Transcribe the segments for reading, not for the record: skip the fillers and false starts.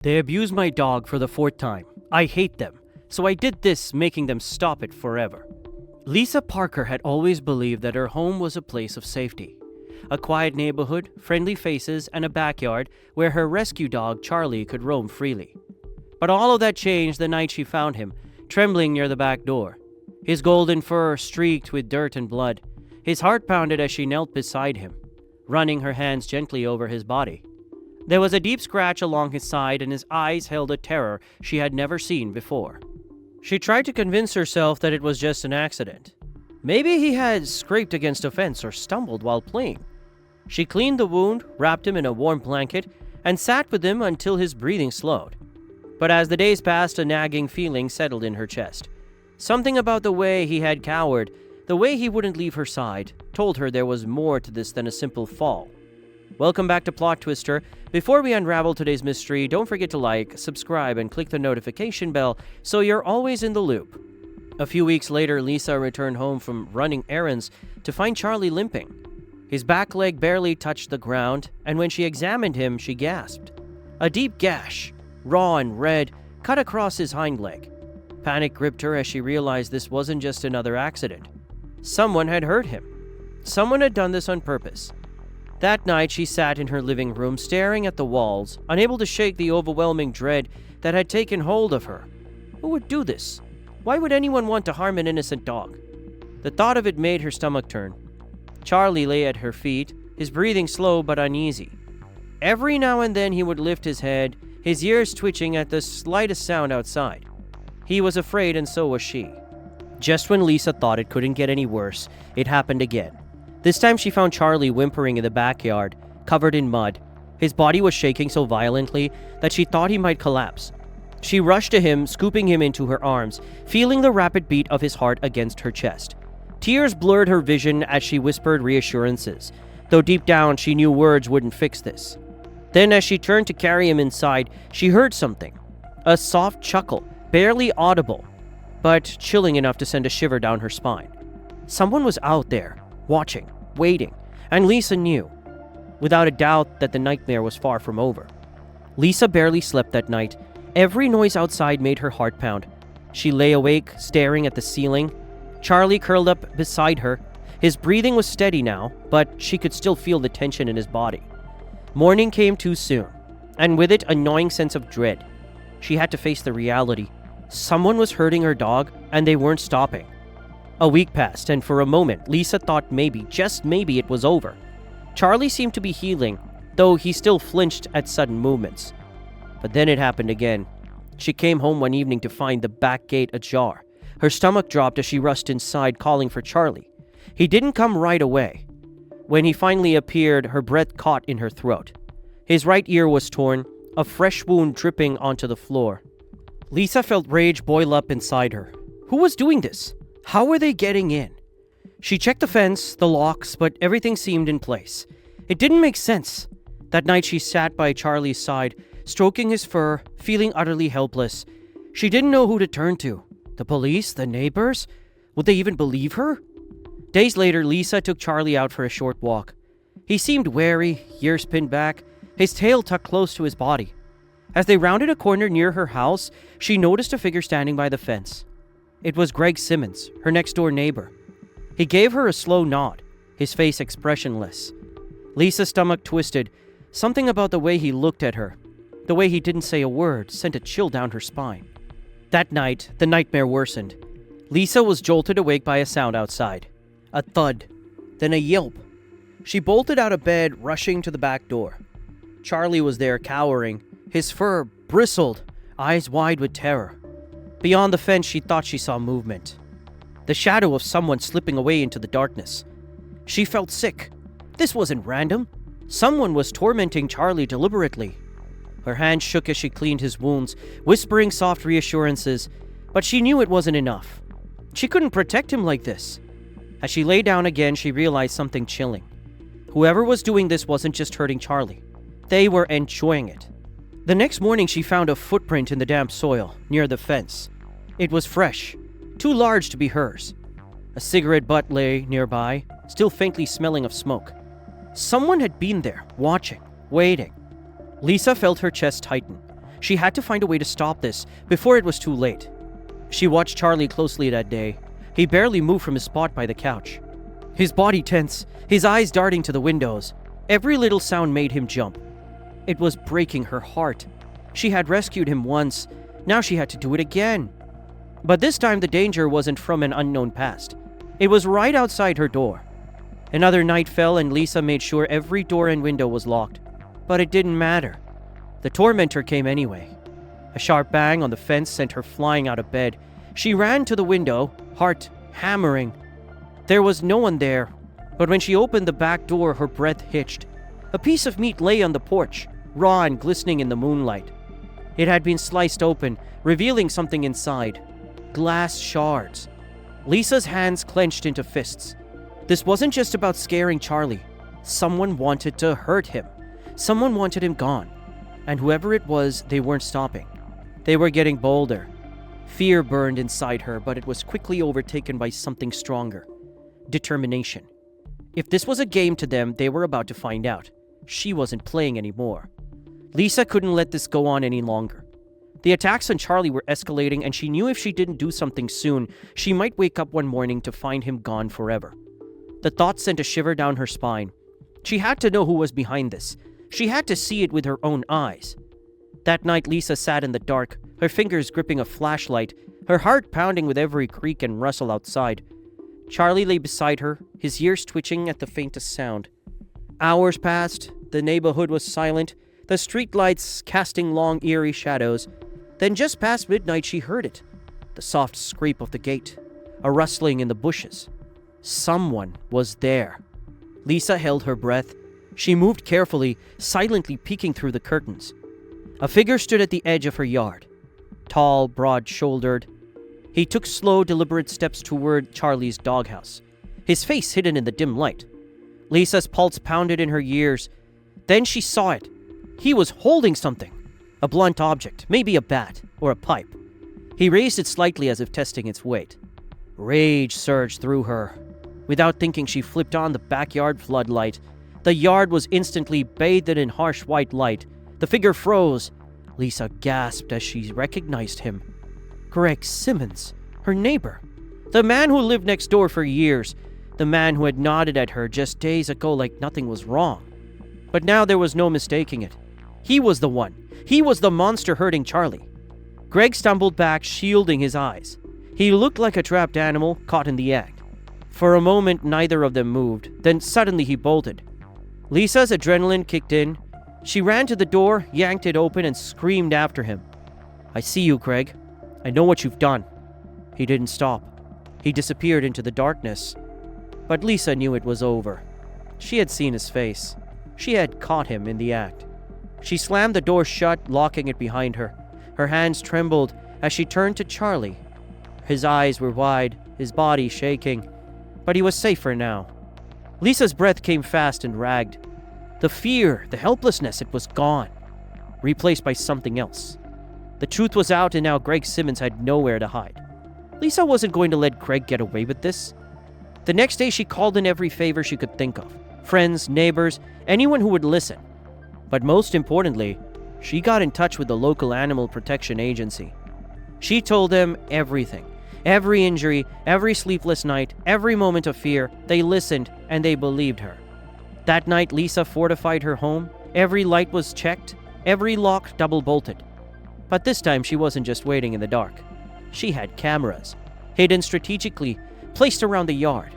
They abused my dog for the fourth time. I hate them, so I did this, making them stop it forever. Lisa Parker had always believed that her home was a place of safety. A quiet neighborhood, friendly faces, and a backyard where her rescue dog Charlie could roam freely. But all of that changed the night she found him, trembling near the back door. His golden fur streaked with dirt and blood. His heart pounded as she knelt beside him, running her hands gently over his body. There was a deep scratch along his side, and his eyes held a terror she had never seen before. She tried to convince herself that it was just an accident. Maybe he had scraped against a fence or stumbled while playing. She cleaned the wound, wrapped him in a warm blanket, and sat with him until his breathing slowed. But as the days passed, a nagging feeling settled in her chest. Something about the way he had cowered, the way he wouldn't leave her side, told her there was more to this than a simple fall. Welcome back to PlotTwister. Before we unravel today's mystery, don't forget to like, subscribe, and click the notification bell so you're always in the loop. A few weeks later, Lisa returned home from running errands to find Charlie limping. His back leg barely touched the ground, and when she examined him, she gasped. A deep gash, raw and red, cut across his hind leg. Panic gripped her as she realized this wasn't just another accident. Someone had hurt him. Someone had done this on purpose. That night, she sat in her living room, staring at the walls, unable to shake the overwhelming dread that had taken hold of her. Who would do this? Why would anyone want to harm an innocent dog? The thought of it made her stomach turn. Charlie lay at her feet, his breathing slow but uneasy. Every now and then he would lift his head, his ears twitching at the slightest sound outside. He was afraid, and so was she. Just when Lisa thought it couldn't get any worse, it happened again. This time she found Charlie whimpering in the backyard, covered in mud. His body was shaking so violently that she thought he might collapse. She rushed to him, scooping him into her arms, feeling the rapid beat of his heart against her chest. Tears blurred her vision as she whispered reassurances, though deep down she knew words wouldn't fix this. Then as she turned to carry him inside, she heard something. A soft chuckle, barely audible, but chilling enough to send a shiver down her spine. Someone was out there, watching, waiting, and Lisa knew, without a doubt, that the nightmare was far from over. Lisa barely slept that night. Every noise outside made her heart pound. She lay awake, staring at the ceiling. Charlie curled up beside her. His breathing was steady now, but she could still feel the tension in his body. Morning came too soon, and with it a gnawing sense of dread. She had to face the reality. Someone was hurting her dog, and they weren't stopping. A week passed, and for a moment, Lisa thought maybe, just maybe, it was over. Charlie seemed to be healing, though he still flinched at sudden movements. But then it happened again. She came home one evening to find the back gate ajar. Her stomach dropped as she rushed inside, calling for Charlie. He didn't come right away. When he finally appeared, her breath caught in her throat. His right ear was torn, a fresh wound dripping onto the floor. Lisa felt rage boil up inside her. Who was doing this? How were they getting in? She checked the fence, the locks, but everything seemed in place. It didn't make sense. That night she sat by Charlie's side, stroking his fur, feeling utterly helpless. She didn't know who to turn to. The police? The neighbors? Would they even believe her? Days later, Lisa took Charlie out for a short walk. He seemed wary, ears pinned back, his tail tucked close to his body. As they rounded a corner near her house, she noticed a figure standing by the fence. It was Greg Simmons, her next-door neighbor. He gave her a slow nod, his face expressionless. Lisa's stomach twisted. Something about the way he looked at her, the way he didn't say a word, sent a chill down her spine. That night, the nightmare worsened. Lisa was jolted awake by a sound outside. A thud, then a yelp. She bolted out of bed, rushing to the back door. Charlie was there, cowering. His fur bristled, eyes wide with terror. Beyond the fence, she thought she saw movement. The shadow of someone slipping away into the darkness. She felt sick. This wasn't random. Someone was tormenting Charlie deliberately. Her hand shook as she cleaned his wounds, whispering soft reassurances, but she knew it wasn't enough. She couldn't protect him like this. As she lay down again, she realized something chilling. Whoever was doing this wasn't just hurting Charlie. They were enjoying it. The next morning, she found a footprint in the damp soil near the fence. It was fresh, too large to be hers. A cigarette butt lay nearby, still faintly smelling of smoke. Someone had been there, watching, waiting. Lisa felt her chest tighten. She had to find a way to stop this before it was too late. She watched Charlie closely that day. He barely moved from his spot by the couch. His body tense, his eyes darting to the windows. Every little sound made him jump. It was breaking her heart. She had rescued him once. Now she had to do it again. But this time the danger wasn't from an unknown past. It was right outside her door. Another night fell and Lisa made sure every door and window was locked. But it didn't matter. The tormentor came anyway. A sharp bang on the fence sent her flying out of bed. She ran to the window, heart hammering. There was no one there, but when she opened the back door, her breath hitched. A piece of meat lay on the porch, raw and glistening in the moonlight. It had been sliced open, revealing something inside. Glass shards. Lisa's hands clenched into fists. This wasn't just about scaring Charlie. Someone wanted to hurt him. Someone wanted him gone. And whoever it was, they weren't stopping. They were getting bolder. Fear burned inside her, but it was quickly overtaken by something stronger. Determination. If this was a game to them, they were about to find out. She wasn't playing anymore. Lisa couldn't let this go on any longer. The attacks on Charlie were escalating, and she knew if she didn't do something soon, she might wake up one morning to find him gone forever. The thought sent a shiver down her spine. She had to know who was behind this. She had to see it with her own eyes. That night, Lisa sat in the dark, her fingers gripping a flashlight, her heart pounding with every creak and rustle outside. Charlie lay beside her, his ears twitching at the faintest sound. Hours passed, the neighborhood was silent, the streetlights casting long, eerie shadows. Then just past midnight, she heard it. The soft scrape of the gate, a rustling in the bushes. Someone was there. Lisa held her breath. She moved carefully, silently peeking through the curtains. A figure stood at the edge of her yard. Tall, broad-shouldered. He took slow, deliberate steps toward Charlie's doghouse, his face hidden in the dim light. Lisa's pulse pounded in her ears. Then she saw it. He was holding something. A blunt object, maybe a bat or a pipe. He raised it slightly as if testing its weight. Rage surged through her. Without thinking, she flipped on the backyard floodlight. The yard was instantly bathed in harsh white light. The figure froze. Lisa gasped as she recognized him. Greg Simmons, her neighbor. The man who lived next door for years. The man who had nodded at her just days ago like nothing was wrong. But now there was no mistaking it. He was the one. He was the monster hurting Charlie. Greg stumbled back, shielding his eyes. He looked like a trapped animal caught in the act. For a moment, neither of them moved. Then suddenly he bolted. Lisa's adrenaline kicked in. She ran to the door, yanked it open, and screamed after him. I see you, Greg. I know what you've done. He didn't stop. He disappeared into the darkness. But Lisa knew it was over. She had seen his face. She had caught him in the act. She slammed the door shut, locking it behind her. Her hands trembled as she turned to Charlie. His eyes were wide, his body shaking. But he was safer now. Lisa's breath came fast and ragged. The fear, the helplessness, it was gone, replaced by something else. The truth was out, and now Greg Simmons had nowhere to hide. Lisa wasn't going to let Greg get away with this. The next day, she called in every favor she could think of. Friends, neighbors, anyone who would listen. But most importantly, she got in touch with the local animal protection agency. She told them everything. Every injury, every sleepless night, every moment of fear. They listened, and they believed her. That night, Lisa fortified her home. Every light was checked, every lock double-bolted. But this time, she wasn't just waiting in the dark. She had cameras, hidden strategically, placed around the yard.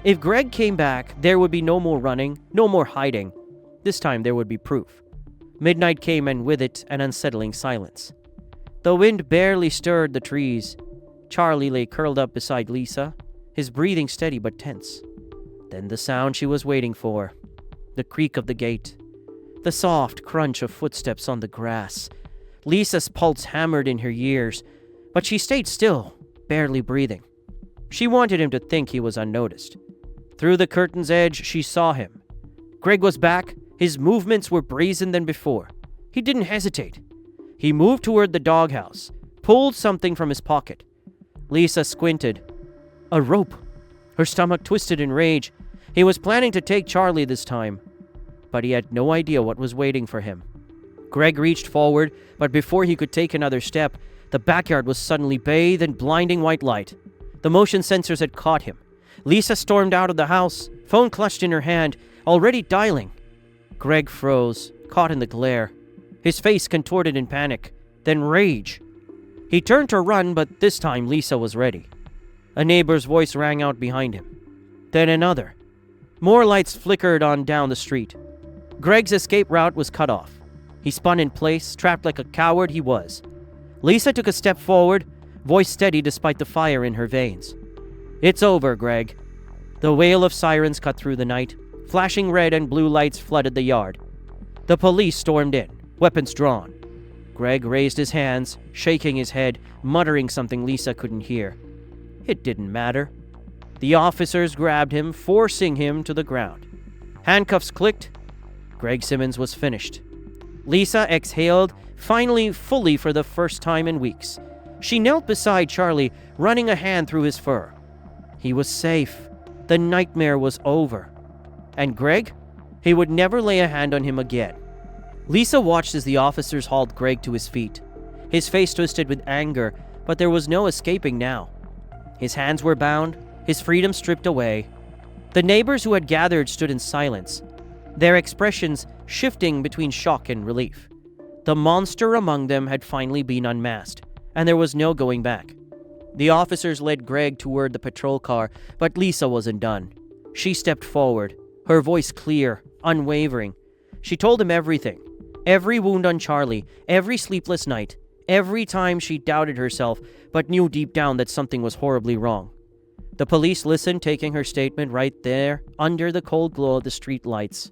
If Greg came back, there would be no more running, no more hiding. This time, there would be proof. Midnight came, and with it, an unsettling silence. The wind barely stirred the trees. Charlie lay curled up beside Lisa, his breathing steady but tense. Then the sound she was waiting for. The creak of the gate. The soft crunch of footsteps on the grass. Lisa's pulse hammered in her ears, but she stayed still, barely breathing. She wanted him to think he was unnoticed. Through the curtain's edge, she saw him. Greg was back. His movements were brazen than before. He didn't hesitate. He moved toward the doghouse, pulled something from his pocket. Lisa squinted. A rope. Her stomach twisted in rage. He was planning to take Charlie this time, but he had no idea what was waiting for him. Greg reached forward, but before he could take another step, the backyard was suddenly bathed in blinding white light. The motion sensors had caught him. Lisa stormed out of the house, phone clutched in her hand, already dialing. Greg froze, caught in the glare. His face contorted in panic, then rage. He turned to run, but this time Lisa was ready. A neighbor's voice rang out behind him. Then another. More lights flickered on down the street. Greg's escape route was cut off. He spun in place, trapped like a coward he was. Lisa took a step forward, voice steady despite the fire in her veins. It's over, Greg. The wail of sirens cut through the night. Flashing red and blue lights flooded the yard. The police stormed in, weapons drawn. Greg raised his hands, shaking his head, muttering something Lisa couldn't hear. It didn't matter. The officers grabbed him, forcing him to the ground. Handcuffs clicked. Greg Simmons was finished. Lisa exhaled, finally fully for the first time in weeks. She knelt beside Charlie, running a hand through his fur. He was safe. The nightmare was over. And Greg? He would never lay a hand on him again. Lisa watched as the officers hauled Greg to his feet. His face twisted with anger, but there was no escaping now. His hands were bound, his freedom stripped away. The neighbors who had gathered stood in silence, their expressions shifting between shock and relief. The monster among them had finally been unmasked, and there was no going back. The officers led Greg toward the patrol car, but Lisa wasn't done. She stepped forward, her voice clear, unwavering. She told him everything. Every wound on Charlie, every sleepless night, every time she doubted herself, but knew deep down that something was horribly wrong. The police listened, taking her statement right there, under the cold glow of the street lights.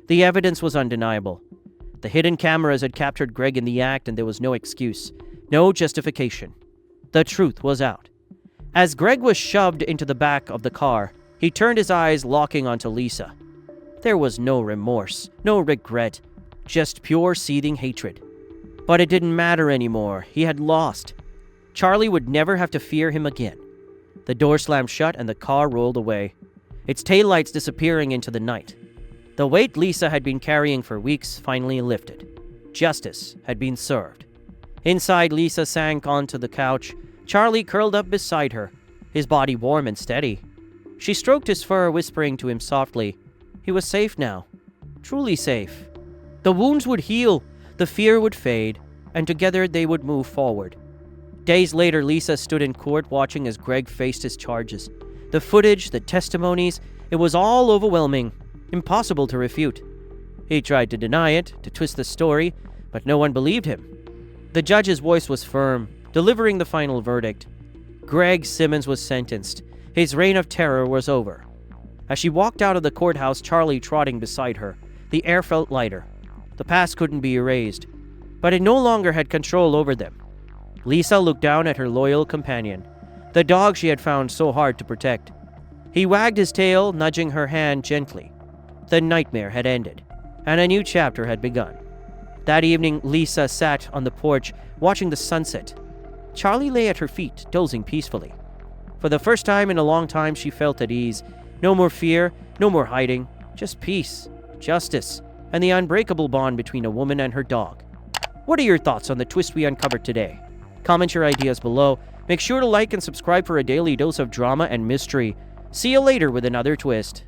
The evidence was undeniable. The hidden cameras had captured Greg in the act, and there was no excuse, no justification. The truth was out. As Greg was shoved into the back of the car, he turned his eyes, locking onto Lisa. There was no remorse, no regret, just pure seething hatred. But it didn't matter anymore. He had lost. Charlie would never have to fear him again. The door slammed shut and the car rolled away, its taillights disappearing into the night. The weight Lisa had been carrying for weeks finally lifted. Justice had been served. Inside, Lisa sank onto the couch. Charlie curled up beside her, his body warm and steady. She stroked his fur, whispering to him softly. He was safe now. Truly safe. The wounds would heal, the fear would fade, and together they would move forward. Days later, Lisa stood in court watching as Greg faced his charges. The footage, the testimonies, it was all overwhelming, impossible to refute. He tried to deny it, to twist the story, but no one believed him. The judge's voice was firm, delivering the final verdict. Greg Simmons was sentenced. His reign of terror was over. As she walked out of the courthouse, Charlie trotting beside her, the air felt lighter. The past couldn't be erased, but it no longer had control over them. Lisa looked down at her loyal companion, the dog she had found so hard to protect. He wagged his tail, nudging her hand gently. The nightmare had ended, and a new chapter had begun. That evening, Lisa sat on the porch, watching the sunset. Charlie lay at her feet, dozing peacefully. For the first time in a long time, she felt at ease. No more fear, no more hiding, just peace, justice, and the unbreakable bond between a woman and her dog. What are your thoughts on the twist we uncovered today? Comment your ideas below. Make sure to like and subscribe for a daily dose of drama and mystery. See you later with another twist.